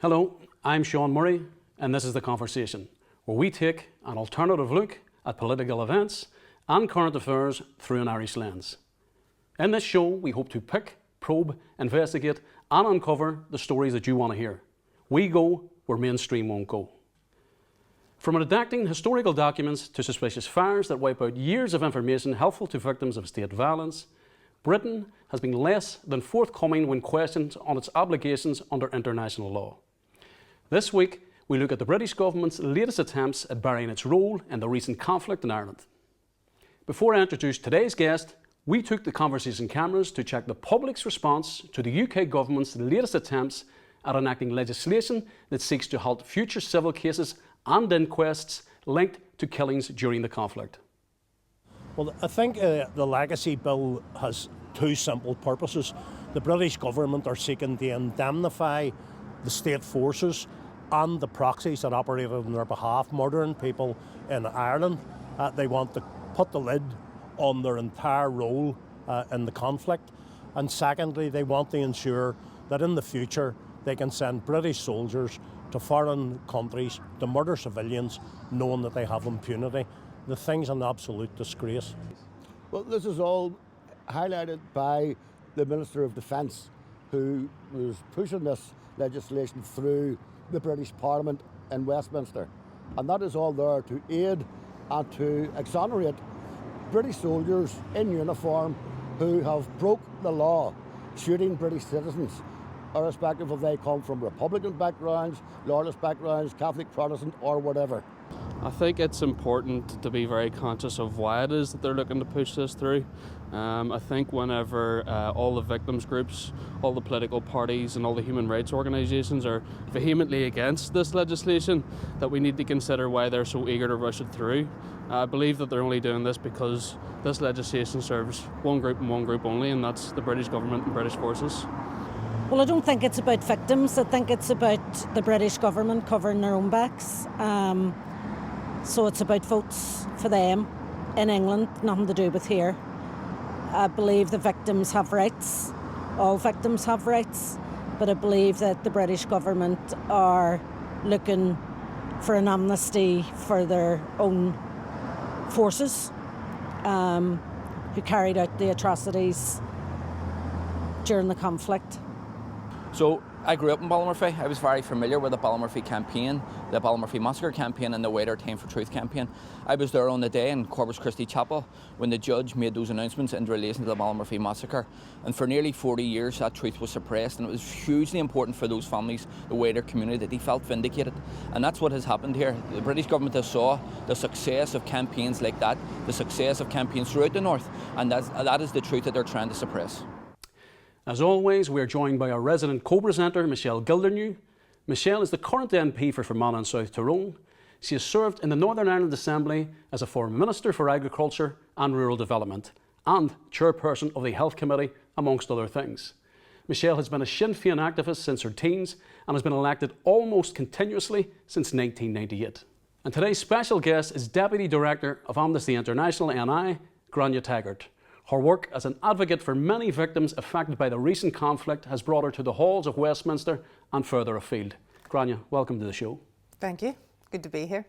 Hello, I'm Sean Murray, and this is The Conversation, where we take an alternative look at political events and current affairs through an Irish lens. In this show, we hope to pick, probe, investigate, and uncover the stories that you want to hear. We go where mainstream won't go. From redacting historical documents to suspicious fires that wipe out years of information helpful to victims of state violence, Britain has been less than forthcoming when questioned on its obligations under international law. This week, we look at the British government's latest attempts at burying its role in the recent conflict in Ireland. Before I introduce today's guest, we took the conversation cameras to check the public's response to the UK government's latest attempts at enacting legislation that seeks to halt future civil cases and inquests linked to killings during the conflict. Well, I think the Legacy Bill has two simple purposes. The British government are seeking to indemnify the state forces and the proxies that operated on their behalf, murdering people in Ireland. They want to put the lid on their entire role in the conflict. And secondly, they want to ensure that in the future they can send British soldiers to foreign countries to murder civilians, knowing that they have impunity. The thing's an absolute disgrace. Well, this is all highlighted by the Minister of Defence, who was pushing this legislation through the British Parliament in Westminster. And that is all there to aid and to exonerate British soldiers in uniform who have broke the law, shooting British citizens, irrespective of they come from Republican backgrounds, lawless backgrounds, Catholic, Protestant, or whatever. I think it's important to be very conscious of why it is that they're looking to push this through. I think whenever all the victims groups, all the political parties and all the human rights organisations are vehemently against this legislation, that we need to consider why they're so eager to rush it through. I believe that they're only doing this because this legislation serves one group and one group only, and that's the British government and British forces. Well, I don't think it's about victims. I think it's about the British government covering their own backs. So it's about votes for them in England, nothing to do with here. I believe the victims have rights. All victims have rights. But I believe that the British government are looking for an amnesty for their own forces who carried out the atrocities during the conflict. So I grew up in Ballymurphy. I was very familiar with the Ballymurphy campaign, the Ballymurphy Massacre campaign and the Wider Time for Truth campaign. I was there on the day in Corpus Christi Chapel when the judge made those announcements in relation to the Ballymurphy Massacre. And for nearly 40 years that truth was suppressed, and it was hugely important for those families, the wider community, that they felt vindicated. And that's what has happened here. The British government has saw the success of campaigns like that, the success of campaigns throughout the north, and that is the truth that they're trying to suppress. As always, we are joined by our resident co-presenter, Michelle Gildernew. Michelle is the current MP for Fermanagh and South Tyrone. She has served in the Northern Ireland Assembly as a former Minister for Agriculture and Rural Development and chairperson of the Health Committee, amongst other things. Michelle has been a Sinn Féin activist since her teens and has been elected almost continuously since 1998. And today's special guest is Deputy Director of Amnesty International NI, Grainne Teggart. Her work as an advocate for many victims affected by the recent conflict has brought her to the halls of Westminster and further afield. Grainne, welcome to the show. Thank you. Good to be here.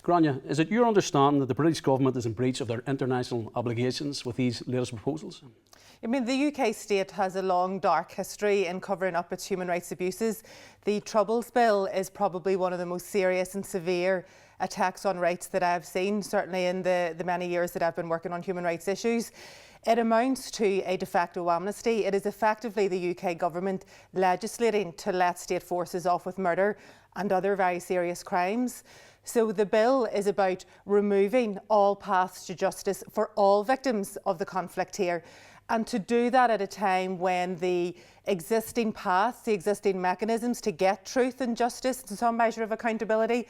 Grainne, is it your understanding that the British government is in breach of their international obligations with these latest proposals? I mean, the UK state has a long, dark history in covering up its human rights abuses. The Troubles Bill is probably one of the most serious and severe attacks on rights that I've seen, certainly in the many years that I've been working on human rights issues. It amounts to a de facto amnesty. It is effectively the UK government legislating to let state forces off with murder and other very serious crimes. So the bill is about removing all paths to justice for all victims of the conflict here. And to do that at a time when the existing paths, the existing mechanisms to get truth and justice and some measure of accountability,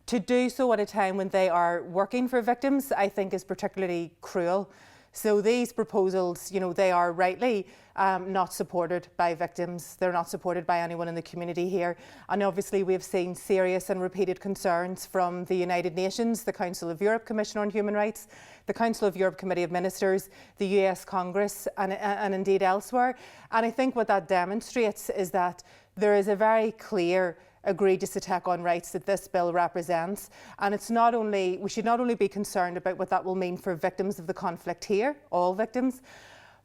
to do so at a time when they are working for victims, I think is particularly cruel. So these proposals, they are rightly not supported by victims. They're not supported by anyone in the community here. And obviously we've seen serious and repeated concerns from the United Nations, the Council of Europe Commission on Human Rights, the Council of Europe Committee of Ministers, the US Congress and indeed elsewhere. And I think what that demonstrates is that there is a very clear egregious attack on rights that this bill represents. And we should not only be concerned about what that will mean for victims of the conflict here, all victims,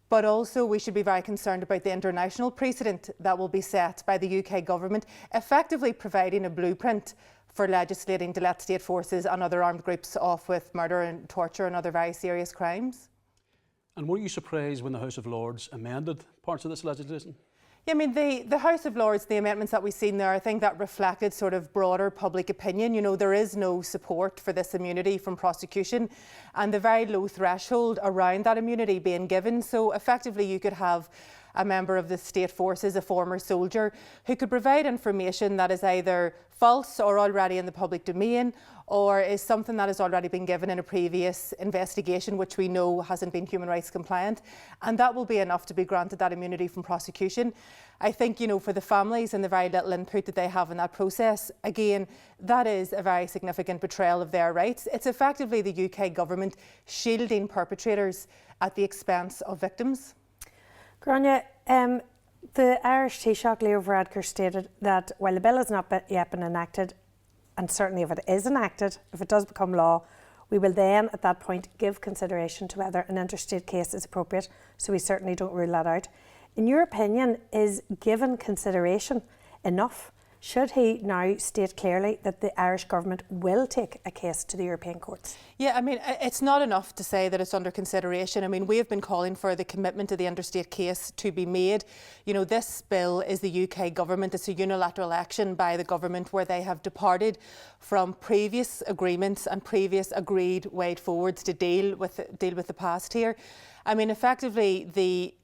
but also we should be very concerned about the international precedent that will be set by the UK government, effectively providing a blueprint for legislating to let state forces and other armed groups off with murder and torture and other very serious crimes. And were you surprised when the House of Lords amended parts of this legislation? Yeah, I mean, the House of Lords, the amendments that we've seen there, I think that reflected sort of broader public opinion. You know, there is no support for this immunity from prosecution and the very low threshold around that immunity being given. So effectively you could have a member of the state forces, a former soldier, who could provide information that is either false or already in the public domain, or is something that has already been given in a previous investigation, which we know hasn't been human rights compliant, and that will be enough to be granted that immunity from prosecution. I think, you know, for the families and the very little input that they have in that process, again, that is a very significant betrayal of their rights. It's effectively the UK government shielding perpetrators at the expense of victims. Grainne, the Irish Taoiseach Leo Varadkar stated that while the bill has not yet been enacted, and certainly if it is enacted, if it does become law, we will then at that point give consideration to whether an interstate case is appropriate, so we certainly don't rule that out. In your opinion, is given consideration enough? Should he now state clearly that the Irish government will take a case to the European courts? Yeah, I mean, it's not enough to say that it's under consideration. I mean, we have been calling for the commitment to the interstate case to be made. You know, this bill is the UK government. It's a unilateral action by the government where they have departed from previous agreements and previous agreed way forwards to deal with the past here. I mean, effectively,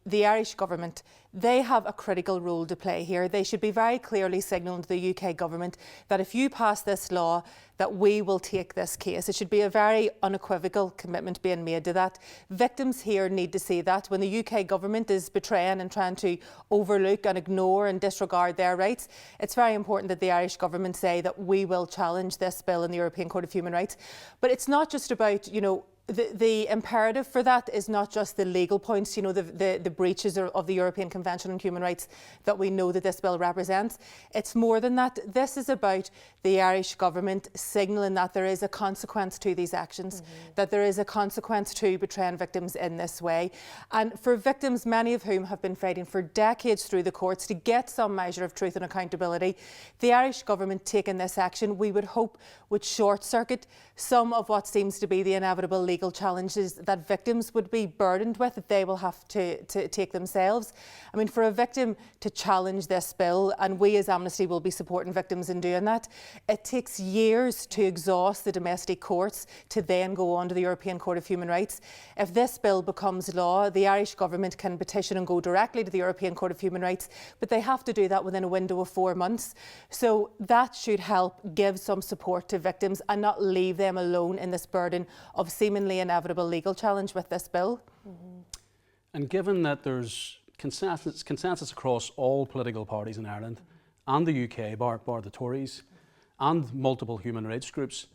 the Irish government, they have a critical role to play here. They should be very clearly signalling to the UK government that if you pass this law, that we will take this case. It should be a very unequivocal commitment being made to that. Victims here need to see that. When the UK government is betraying and trying to overlook and ignore and disregard their rights, it's very important that the Irish government say that we will challenge this bill in the European Court of Human Rights. But it's not just about, you know, the imperative for that is not just the legal points, you know, the breaches of the European Convention on Human Rights that we know that this bill represents. It's more than that. This is about the Irish government signalling that there is a consequence to these actions, that there is a consequence to betraying victims in this way. And for victims, many of whom have been fighting for decades through the courts to get some measure of truth and accountability, the Irish government taking this action, we would hope, would short-circuit some of what seems to be the inevitable legal challenges that victims would be burdened with, that they will have to take themselves. I mean, for a victim to challenge this bill, and we as Amnesty will be supporting victims in doing that, it takes years to exhaust the domestic courts to then go on to the European Court of Human Rights. If this bill becomes law, the Irish government can petition and go directly to the European Court of Human Rights, but they have to do that within a window of 4 months. So that should help give some support to victims and not leave them alone in this burden of seemingly inevitable legal challenge with this bill. And given that there's consensus across all political parties in Ireland and the UK, bar the Tories, and multiple human rights groups,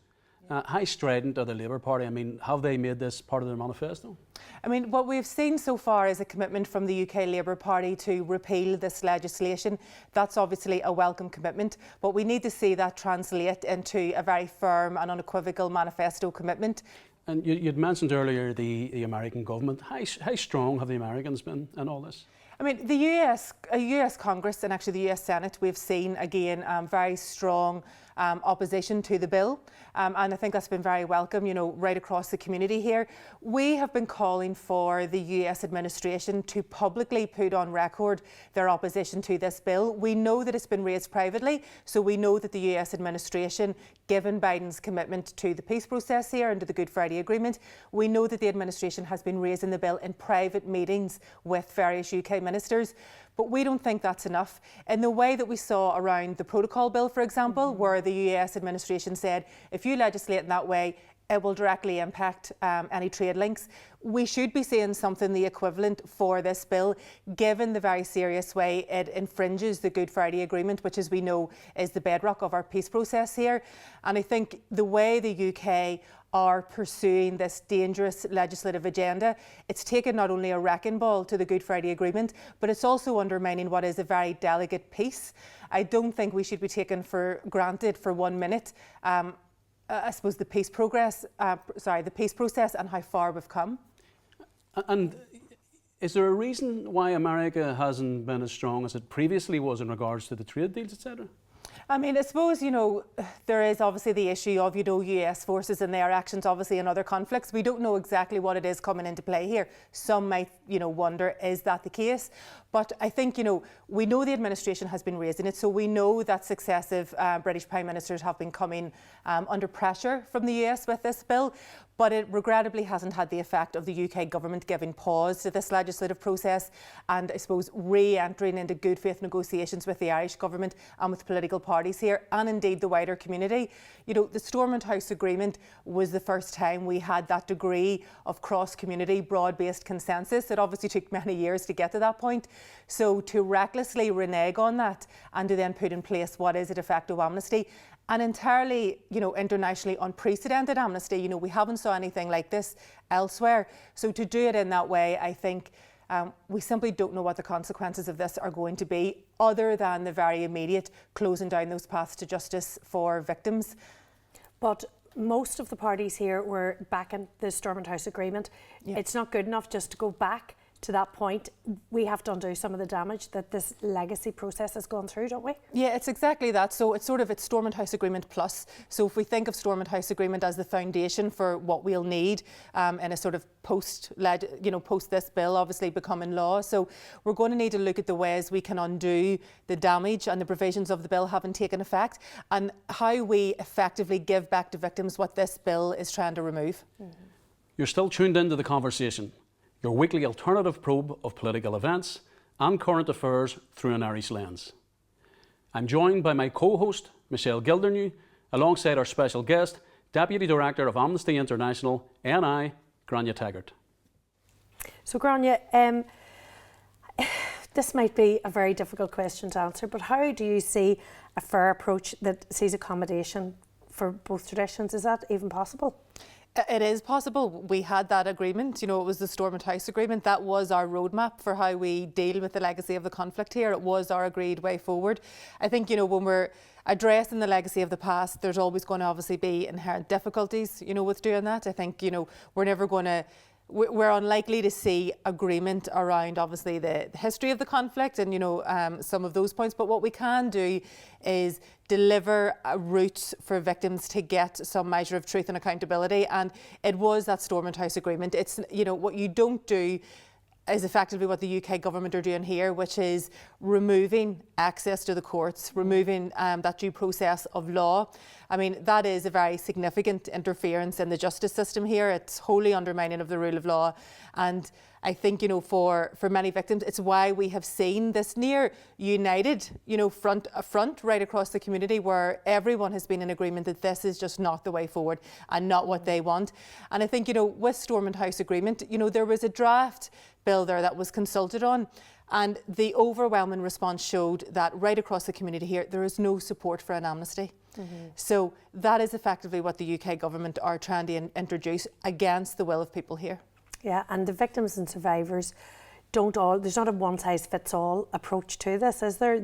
how strident are the Labour Party? I mean, have they made this part of their manifesto? I mean, what we've seen so far is a commitment from the UK Labour Party to repeal this legislation. That's obviously a welcome commitment, but we need to see that translate into a very firm and unequivocal manifesto commitment. And you'd mentioned earlier the American government. How strong have the Americans been in all this? I mean, the US Congress and actually the US Senate, we've seen again very strong opposition to the bill, and I think that's been very welcome, you know, right across the community here. We have been calling for the US administration to publicly put on record their opposition to this bill. We know that it's been raised privately, so we know that the US administration, given Biden's commitment to the peace process here and to the Good Friday Agreement, we know that the administration has been raising the bill in private meetings with various UK ministers. But we don't think that's enough. In the way that we saw around the protocol bill, for example, where the US administration said, if you legislate in that way, it will directly impact any trade links. We should be seeing something the equivalent for this bill, given the very serious way it infringes the Good Friday Agreement, which, as we know, is the bedrock of our peace process here. And I think the way the UK are pursuing this dangerous legislative agenda, it's taken not only a wrecking ball to the Good Friday Agreement, but it's also undermining what is a very delicate peace. I don't think we should be taken for granted for 1 minute I suppose the peace process and how far we've come. And is there a reason why America hasn't been as strong as it previously was in regards to the trade deals, etc.? I mean, I suppose, there is obviously the issue of, US forces and their actions, obviously, in other conflicts. We don't know exactly what it is coming into play here. Some might, wonder, is that the case? But I think, we know the administration has been raising it, so we know that successive British Prime Ministers have been coming under pressure from the US with this bill. But it regrettably hasn't had the effect of the UK government giving pause to this legislative process and, I suppose, re-entering into good faith negotiations with the Irish government and with political parties here, and indeed the wider community. The Stormont House Agreement was the first time we had that degree of cross-community, broad-based consensus. It obviously took many years to get to that point. So to recklessly renege on that and to then put in place what is a de facto amnesty, an entirely, internationally unprecedented amnesty. We haven't saw anything like this elsewhere. So to do it in that way, I think we simply don't know what the consequences of this are going to be, other than the very immediate closing down those paths to justice for victims. But most of the parties here were backing the Stormont House Agreement. Yeah. It's not good enough just to go back to that point. We have to undo some of the damage that this legacy process has gone through, don't we? Yeah, it's exactly that. So it's Stormont House Agreement plus. So if we think of Stormont House Agreement as the foundation for what we'll need in a sort of post this bill obviously becoming law. So we're going to need to look at the ways we can undo the damage and the provisions of the bill having taken effect, and how we effectively give back to victims what this bill is trying to remove. Mm-hmm. You're still tuned into The Conversation, your weekly alternative probe of political events and current affairs through an Irish lens. I'm joined by my co-host, Michelle Gildernew, alongside our special guest, Deputy Director of Amnesty International, NI, Grainne Teggart. So Grainne, this might be a very difficult question to answer, but how do you see a fair approach that sees accommodation for both traditions? Is that even possible? It is possible. We had that agreement, it was the Stormont House Agreement. That was our roadmap for how we deal with the legacy of the conflict here. It was our agreed way forward. I think, when we're addressing the legacy of the past, there's always going to obviously be inherent difficulties, with doing that. I think, we're unlikely to see agreement around obviously the history of the conflict and some of those points, but what we can do is deliver a route for victims to get some measure of truth and accountability, and it was that Stormont House Agreement. It's what you don't do is effectively what the UK government are doing here, which is removing access to the courts, removing that due process of law. I mean, that is a very significant interference in the justice system here. It's wholly undermining of the rule of law. And I think, for many victims, it's why we have seen this near united, front right across the community, where everyone has been in agreement that this is just not the way forward and not what they want. And I think, with Stormont House Agreement, there was a draft bill there that was consulted on, and the overwhelming response showed that right across the community here, there is no support for an amnesty. Mm-hmm. So that is effectively what the UK government are trying to introduce against the will of people here. Yeah, and the victims and survivors there's not a one-size-fits-all approach to this, is there?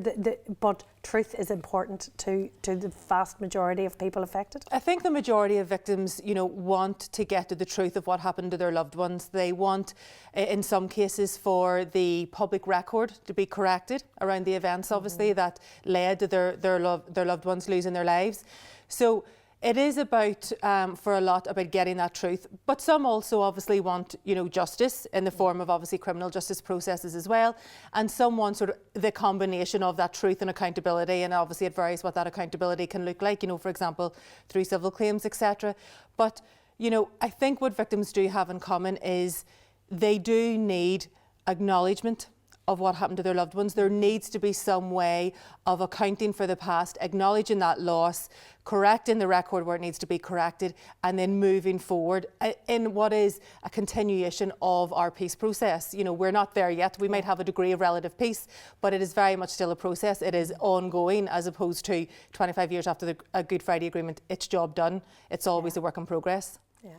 But truth is important to the vast majority of people affected. I think the majority of victims, want to get to the truth of what happened to their loved ones. They want, in some cases, for the public record to be corrected around the events, obviously, that led to their loved ones losing their lives. So it is about, for a lot, about getting that truth. But some also obviously want, justice in the form of obviously criminal justice processes as well. And some want sort of the combination of that truth and accountability. And obviously it varies what that accountability can look like, for example, through civil claims, etc. But, I think what victims do have in common is they do need acknowledgement of what happened to their loved ones. There needs to be some way of accounting for the past, acknowledging that loss, correcting the record where it needs to be corrected, and then moving forward in what is a continuation of our peace process. You know, we're not there yet. We might have a degree of relative peace, but it is very much still a process. It is ongoing, as opposed to 25 years after a Good Friday Agreement, it's job done. It's always a work in progress. Yeah.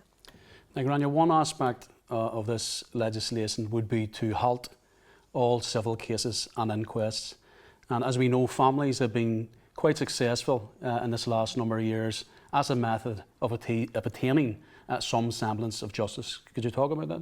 Now, Grainne, one aspect of this legislation would be to halt all civil cases and inquests. And as we know, families have been quite successful in this last number of years as a method of attaining some semblance of justice. Could you talk about that?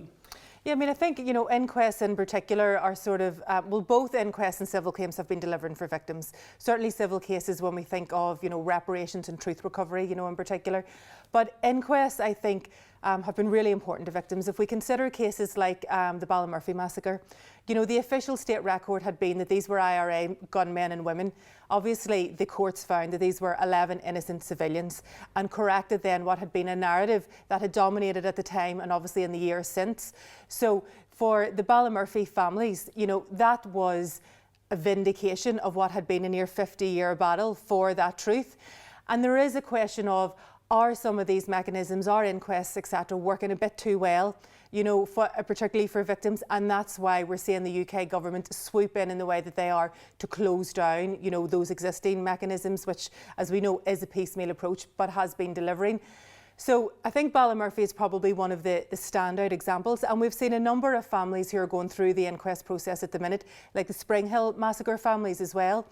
Yeah, I mean, I think, you know, inquests in particular are sort of, well, both inquests and civil claims have been delivering for victims. Certainly civil cases when we think of, you know, reparations and truth recovery, you know, in particular. But inquests, I think, have been really important to victims. If we consider cases like the Ballymurphy Massacre, you know, the official state record had been that these were IRA gunmen and women. Obviously, the courts found that these were 11 innocent civilians and corrected then what had been a narrative that had dominated at the time and obviously in the years since. So for the Ballymurphy families, you know, that was a vindication of what had been a near 50-year battle for that truth. And there is a question of, are some of these mechanisms, our inquests, etc., working a bit too well, you know, particularly for victims? And that's why we're seeing the UK government swoop in the way that they are to close down, you know, those existing mechanisms, which, as we know, is a piecemeal approach, but has been delivering. So I think Ballymurphy is probably one of the standout examples, and we've seen a number of families who are going through the inquest process at the minute, like the Spring Hill Massacre families as well.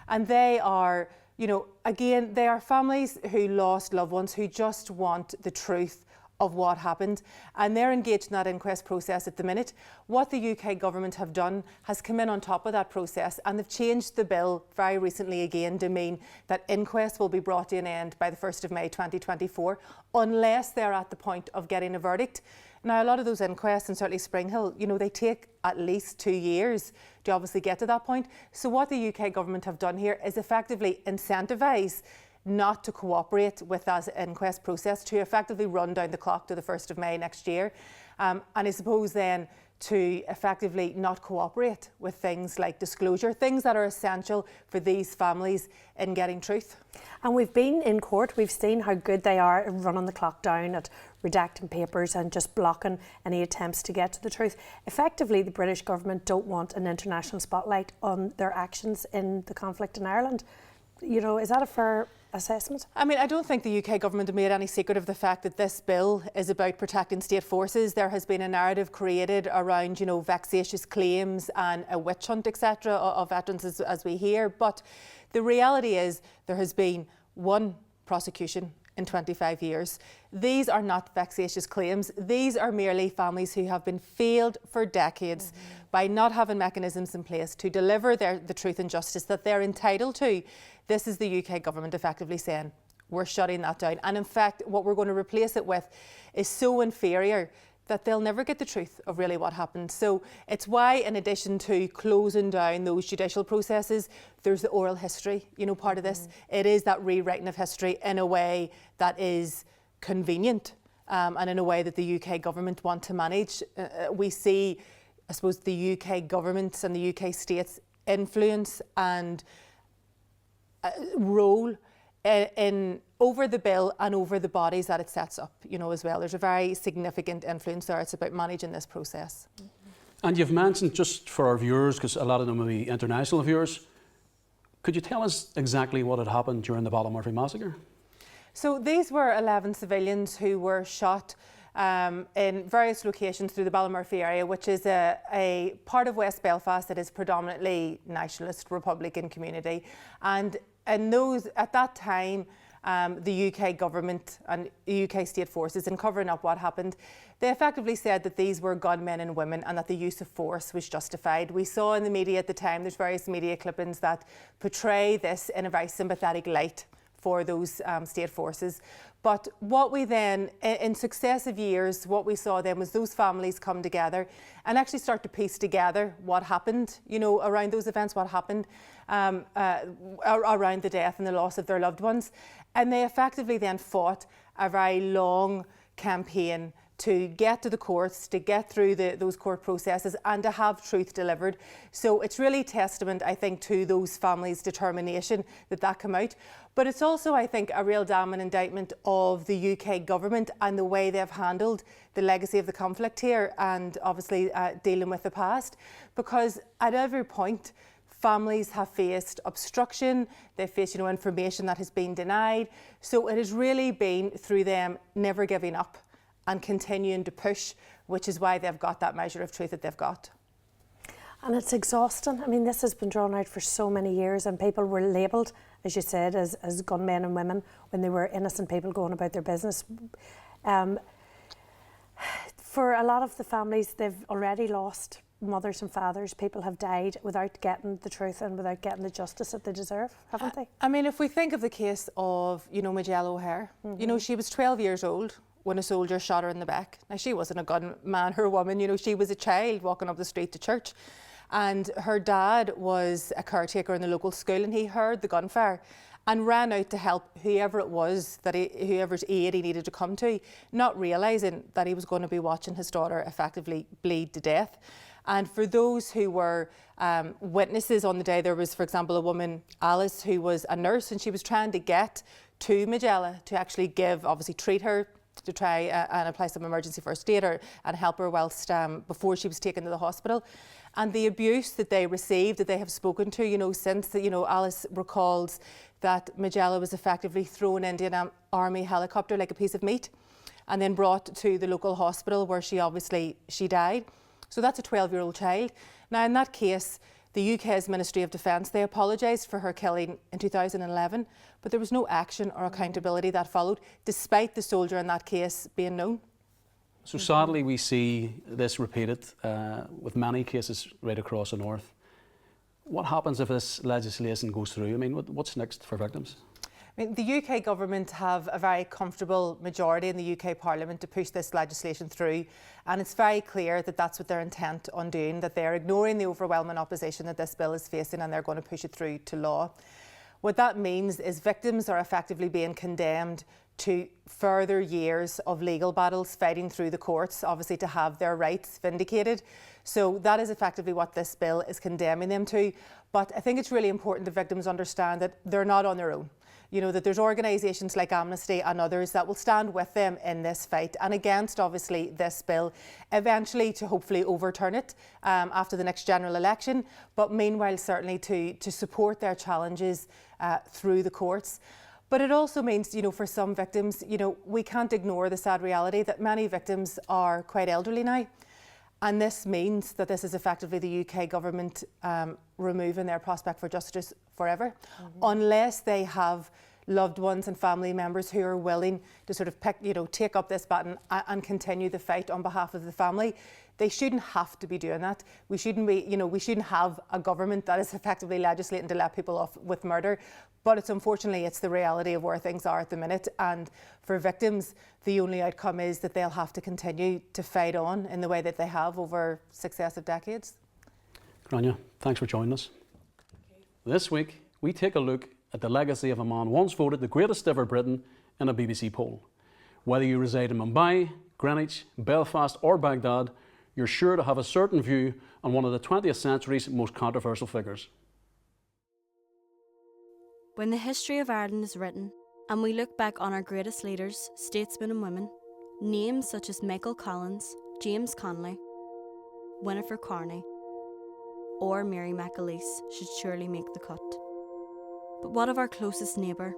And they are, you know, again, they are families who lost loved ones who just want the truth of what happened, and they're engaged in that inquest process at the minute. What the UK government have done has come in on top of that process, and they've changed the bill very recently again to mean that inquests will be brought to an end by the 1st of May 2024 unless they're at the point of getting a verdict. Now, a lot of those inquests, and certainly Spring Hill, you know, they take at least 2 years to obviously get to that point. So what the UK government have done here is effectively incentivise not to cooperate with that inquest process, to effectively run down the clock to the 1st of May next year. And I suppose then to effectively not cooperate with things like disclosure, things that are essential for these families in getting truth. And we've been in court, we've seen how good they are at running the clock down, at redacting papers and just blocking any attempts to get to the truth. Effectively, the British government don't want an international spotlight on their actions in the conflict in Ireland. You know, is that a fair assessment? I mean, I don't think the UK government have made any secret of the fact that this bill is about protecting state forces. There has been a narrative created around, you know, vexatious claims and a witch hunt, etc., of veterans, as we hear. But the reality is there has been one prosecution in 25 years. These are not vexatious claims. These are merely families who have been failed for decades by not having mechanisms in place to deliver the truth and justice that they're entitled to. This is the UK government effectively saying, we're shutting that down. And in fact, what we're going to replace it with is so inferior that they'll never get the truth of really what happened. So it's why, in addition to closing down those judicial processes, there's the oral history, you know, part of this. It is that rewriting of history in a way that is convenient and in a way that the UK government want to manage. We see, I suppose, the UK government's and the UK state's influence and role in over the bill and over the bodies that it sets up, you know, as well. There's a very significant influence there. It's about managing this process. And you've mentioned, just for our viewers, because a lot of them will be international viewers, could you tell us exactly what had happened during the Ballymurphy Massacre? So these were 11 civilians who were shot in various locations through the Ballymurphy area, which is a part of West Belfast that is predominantly nationalist Republican community. And those, at that time, the UK government and UK state forces, in covering up what happened, they effectively said that these were gunmen and women and that the use of force was justified. We saw in the media at the time, there's various media clippings that portray this in a very sympathetic light for those state forces. But what we then, in successive years, what we saw then was those families come together and actually start to piece together what happened, you know, around those events, what happened around the death and the loss of their loved ones. And they effectively then fought a very long campaign to get to the courts, to get through those court processes and to have truth delivered. So it's really testament, I think, to those families' determination that come out. But it's also, I think, a real damning indictment of the UK government and the way they've handled the legacy of the conflict here and obviously dealing with the past. Because at every point, families have faced obstruction, they've faced information that has been denied. So it has really been through them never giving up and continuing to push, which is why they've got that measure of truth that they've got. And it's exhausting. I mean, this has been drawn out for so many years, and people were labelled, as you said, as gunmen and women when they were innocent people going about their business. For a lot of the families, they've already lost mothers and fathers. People have died without getting the truth and without getting the justice that they deserve, haven't they? I mean, if we think of the case of, Majella O'Hare, she was 12 years old when a soldier shot her in the back. Now, she wasn't a gunman or a woman, she was a child walking up the street to church. And her dad was a caretaker in the local school, and he heard the gunfire and ran out to help whoever it was, whoever's aid he needed to come to, not realising that he was going to be watching his daughter effectively bleed to death. And for those who were witnesses on the day, there was, for example, a woman, Alice, who was a nurse, and she was trying to get to Majella to actually treat her, to try and apply some emergency first aid and help her whilst before she was taken to the hospital. And the abuse that they received, that they have spoken to, since, Alice recalls that Majella was effectively thrown into an army helicopter like a piece of meat and then brought to the local hospital where she died. So that's a 12-year-old child. Now, in that case, the UK's Ministry of Defence, they apologised for her killing in 2011, but there was no action or accountability that followed, despite the soldier in that case being known. So sadly, we see this repeated with many cases right across the north. What happens if this legislation goes through? I mean, what's next for victims? I mean, the UK government have a very comfortable majority in the UK Parliament to push this legislation through, and it's very clear that that's what they're intent on doing, that they're ignoring the overwhelming opposition that this bill is facing, and they're going to push it through to law. What that means is victims are effectively being condemned to further years of legal battles fighting through the courts, obviously to have their rights vindicated. So that is effectively what this bill is condemning them to. But I think it's really important that victims understand that they're not on their own. That there's organisations like Amnesty and others that will stand with them in this fight and against, obviously, this bill, eventually to hopefully overturn it after the next general election, but meanwhile certainly to support their challenges through the courts. But it also means, for some victims, we can't ignore the sad reality that many victims are quite elderly now. And this means that this is effectively the UK government removing their prospect for justice forever, unless they have loved ones and family members who are willing to sort of take up this baton and continue the fight on behalf of the family. They shouldn't have to be doing that. We shouldn't have a government that is effectively legislating to let people off with murder. But unfortunately, it's the reality of where things are at the minute. And for victims, the only outcome is that they'll have to continue to fight on in the way that they have over successive decades. Grainne, thanks for joining us. This week, we take a look at the legacy of a man once voted the greatest ever Briton in a BBC poll. Whether you reside in Mumbai, Greenwich, Belfast or Baghdad, you're sure to have a certain view on one of the 20th century's most controversial figures. When the history of Ireland is written, and we look back on our greatest leaders, statesmen and women, names such as Michael Collins, James Connolly, Winifred Carney, or Mary McAleese should surely make the cut. But what of our closest neighbour?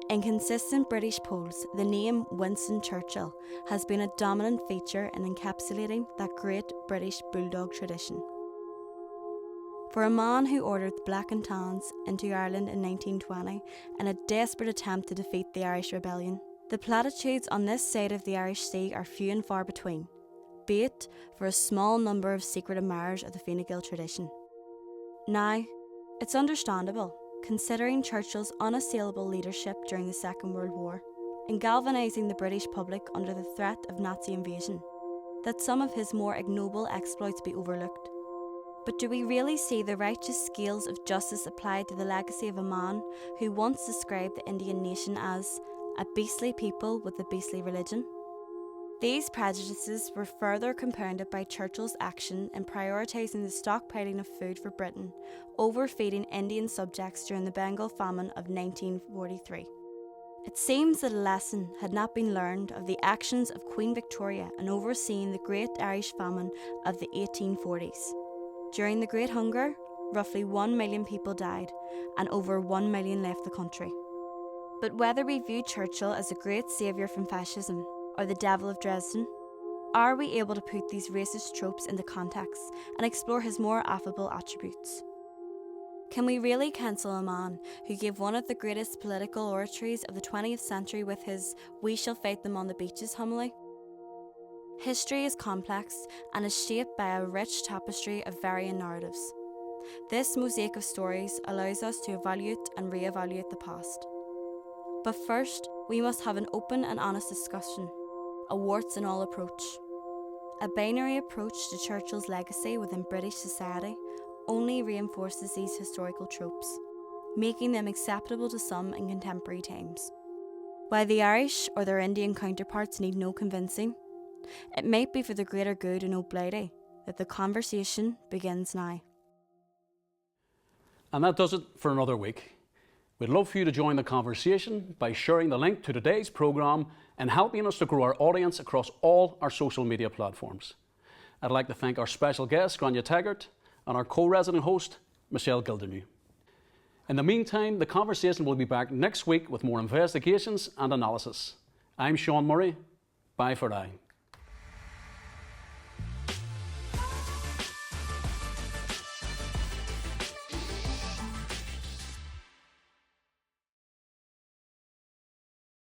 In consistent British polls, the name Winston Churchill has been a dominant feature in encapsulating that great British bulldog tradition. For a man who ordered the Black and Tans into Ireland in 1920 in a desperate attempt to defeat the Irish Rebellion, the platitudes on this side of the Irish Sea are few and far between, be it for a small number of secret admirers of the Fine Gael tradition. Now, it's understandable, considering Churchill's unassailable leadership during the Second World War, in galvanising the British public under the threat of Nazi invasion, that some of his more ignoble exploits be overlooked. But do we really see the righteous scales of justice applied to the legacy of a man who once described the Indian nation as a beastly people with a beastly religion? These prejudices were further compounded by Churchill's action in prioritising the stockpiling of food for Britain, overfeeding Indian subjects during the Bengal famine of 1943. It seems that a lesson had not been learned of the actions of Queen Victoria in overseeing the Great Irish Famine of the 1840s. During the Great Hunger, roughly 1 million people died and over 1 million left the country. But whether we view Churchill as a great saviour from fascism or the Devil of Dresden, are we able to put these racist tropes into context and explore his more affable attributes? Can we really cancel a man who gave one of the greatest political oratories of the 20th century with his "We shall fight them on the beaches" homily? History is complex and is shaped by a rich tapestry of varying narratives. This mosaic of stories allows us to evaluate and re-evaluate the past. But first, we must have an open and honest discussion, a warts and all approach. A binary approach to Churchill's legacy within British society only reinforces these historical tropes, making them acceptable to some in contemporary times. While the Irish or their Indian counterparts need no convincing, it might be for the greater good and nobility that the conversation begins now. And that does it for another week. We'd love for you to join the conversation by sharing the link to today's programme and helping us to grow our audience across all our social media platforms. I'd like to thank our special guest, Grainne Teggart, and our co-resident host, Michelle Gildernew. In the meantime, the conversation will be back next week with more investigations and analysis. I'm Sean Murray. Bye for now.